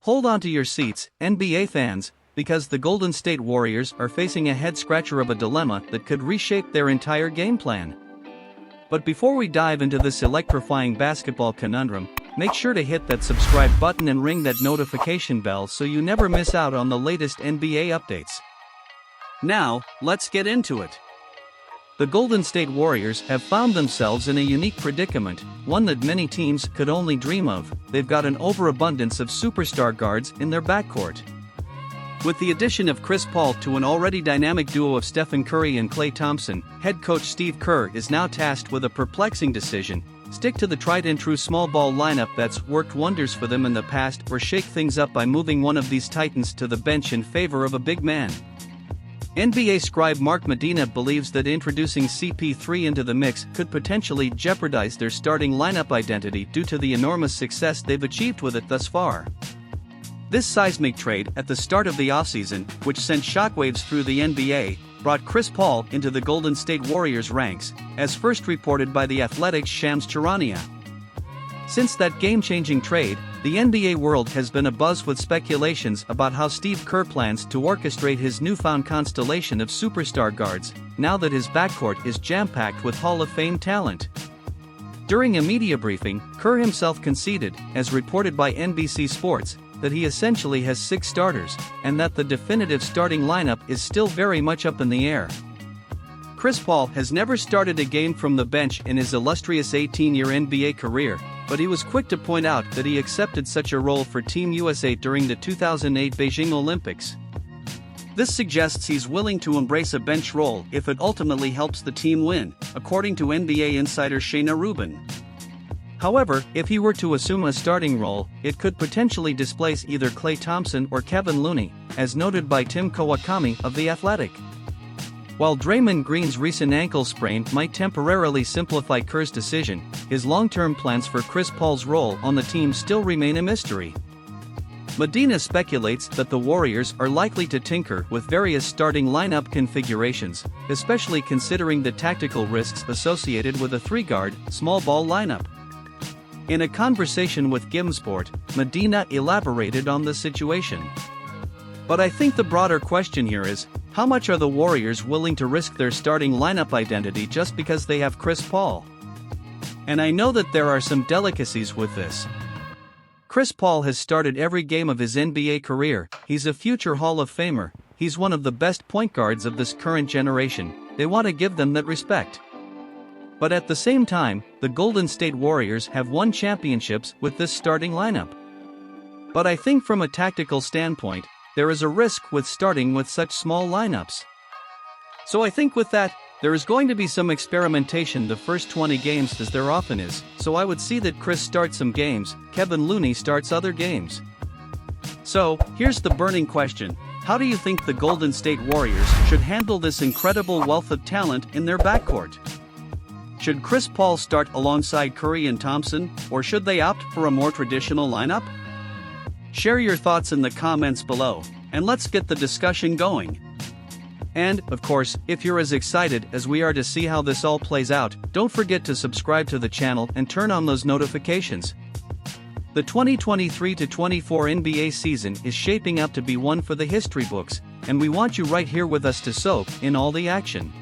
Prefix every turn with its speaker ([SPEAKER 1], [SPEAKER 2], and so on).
[SPEAKER 1] Hold on to your seats, NBA fans, because the Golden State Warriors are facing a head-scratcher of a dilemma that could reshape their entire game plan. But before we dive into this electrifying basketball conundrum, make sure to hit that subscribe button and ring that notification bell so you never miss out on the latest NBA updates. Now, let's get into it. The Golden State Warriors have found themselves in a unique predicament, one that many teams could only dream of. They've got an overabundance of superstar guards in their backcourt. With the addition of Chris Paul to an already dynamic duo of Stephen Curry and Klay Thompson, head coach Steve Kerr is now tasked with a perplexing decision: stick to the tried-and-true small ball lineup that's worked wonders for them in the past, or shake things up by moving one of these titans to the bench in favor of a big man. NBA scribe Mark Medina believes that introducing CP3 into the mix could potentially jeopardize their starting lineup identity due to the enormous success they've achieved with it thus far. This seismic trade at the start of the offseason, which sent shockwaves through the NBA, brought Chris Paul into the Golden State Warriors ranks, as first reported by The Athletic's Shams Charania. Since that game-changing trade, the NBA world has been abuzz with speculations about how Steve Kerr plans to orchestrate his newfound constellation of superstar guards, now that his backcourt is jam-packed with Hall of Fame talent. During a media briefing, Kerr himself conceded, as reported by NBC Sports, that he essentially has 6 starters, and that the definitive starting lineup is still very much up in the air. Chris Paul has never started a game from the bench in his illustrious 18-year NBA career, but he was quick to point out that he accepted such a role for Team USA during the 2008 Beijing Olympics. This suggests he's willing to embrace a bench role if it ultimately helps the team win, according to NBA insider Shayna Rubin. However, if he were to assume a starting role, it could potentially displace either Klay Thompson or Kevin Looney, as noted by Tim Kawakami of The Athletic. While Draymond Green's recent ankle sprain might temporarily simplify Kerr's decision, his long-term plans for Chris Paul's role on the team still remain a mystery. Medina speculates that the Warriors are likely to tinker with various starting lineup configurations, especially considering the tactical risks associated with a 3-guard, small ball lineup. In a conversation with Gimsport, Medina elaborated on the situation. But I think the broader question here is, how much are the Warriors willing to risk their starting lineup identity just because they have Chris Paul? And I know that there are some delicacies with this. Chris Paul has started every game of his NBA career. He's a future Hall of Famer. He's one of the best point guards of this current generation. They want to give them that respect. But at the same time, the Golden State Warriors have won championships with this starting lineup. But I think from a tactical standpoint, there is a risk with starting with such small lineups. So I think with that, there is going to be some experimentation the first 20 games, as there often is, so I would see that Chris starts some games, Kevin Looney starts other games. So, here's the burning question: how do you think the Golden State Warriors should handle this incredible wealth of talent in their backcourt? Should Chris Paul start alongside Curry and Thompson, or should they opt for a more traditional lineup? Share your thoughts in the comments below, and let's get the discussion going. And, of course, if you're as excited as we are to see how this all plays out, don't forget to subscribe to the channel and turn on those notifications. The 2023-24 NBA season is shaping up to be one for the history books, and we want you right here with us to soak in all the action.